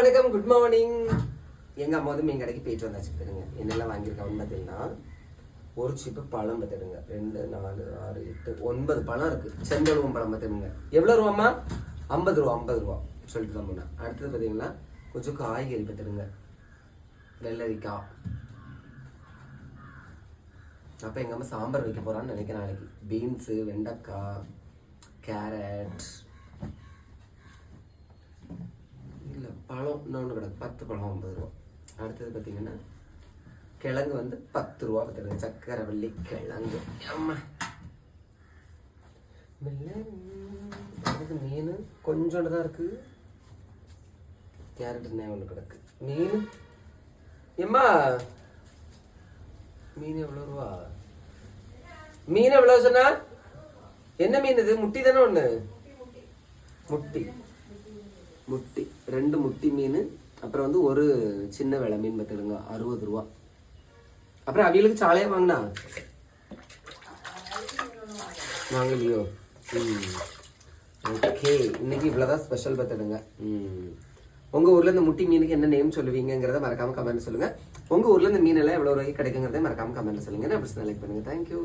வணக்கம், good morning. எங்கள் அம்மா வந்து மீன் கடைக்கு போயிட்டு வந்தாச்சு. பாருங்க என்னெல்லாம் வாங்கியிருக்காங்கன்னு பார்த்தீங்கன்னா, ஒரு சிப்பு பழம் பார்த்துடுங்க, 2, 4, 6, 8, 9 பழம் இருக்குது. செந்தழுவம் பழம் பார்த்துடுங்க. எவ்வளோ ரூபாம்மா? 50 ரூபா, 50 ரூபா சொல்லிட்டு தான் போனேன். அடுத்தது பார்த்தீங்கன்னா கொஞ்சம் காய்கறி பார்த்துடுங்க, வெள்ளரிக்காய். அப்போ எங்கள் அம்மா சாம்பார் வைக்க போகிறான்னு நினைக்கிறேன் நாளைக்கு. பீன்ஸு, வெண்டைக்காய், கேரட், இல்லை பழம் இன்னொன்று கிடக்கு, 10 பழம் 50 ரூபா. அடுத்தது பார்த்தீங்கன்னா கிழங்கு வந்து 10 ரூபா பார்த்துருங்க, சக்கரை வள்ளி கிழங்கு. அம்மா அடுத்தது மீன் கொஞ்சோண்டு தான் இருக்குது. கேரட் என்ன ஒன்று கிடக்கு. மீன் எம்மா மீன் எவ்வளோ ரூபா? மீன் எவ்வளோ சொன்னா? என்ன மீன் இது? முட்டி தானே ஒன்று? முட்டி முட்டி 2 முட்டி மீன். அப்புறம் வந்து ஒரு சின்ன வெலை மீன் பார்த்துடுங்க, 60 ரூபா. அப்புறம் அவியலுக்கு சாலையா வாங்கினா வாங்கலையோ? ஓகே, இன்னைக்கு இவ்வளோதான் ஸ்பெஷல் பார்த்துடுங்க. உங்கள் ஊரில் இந்த முட்டி மீனுக்கு என்ன நேம் சொல்லுவீங்கிறத மறக்காமல் கமெண்ட் சொல்லுங்கள். உங்கள் ஊரில் இந்த மீனெல்லாம் எவ்வளோ ரூபாய்க்கு கிடைக்குங்கிறத மறக்காமல் கமெண்ட் சொல்லுங்கள். நான் அப்படி லைக் பண்ணுங்கள். தேங்க்யூ.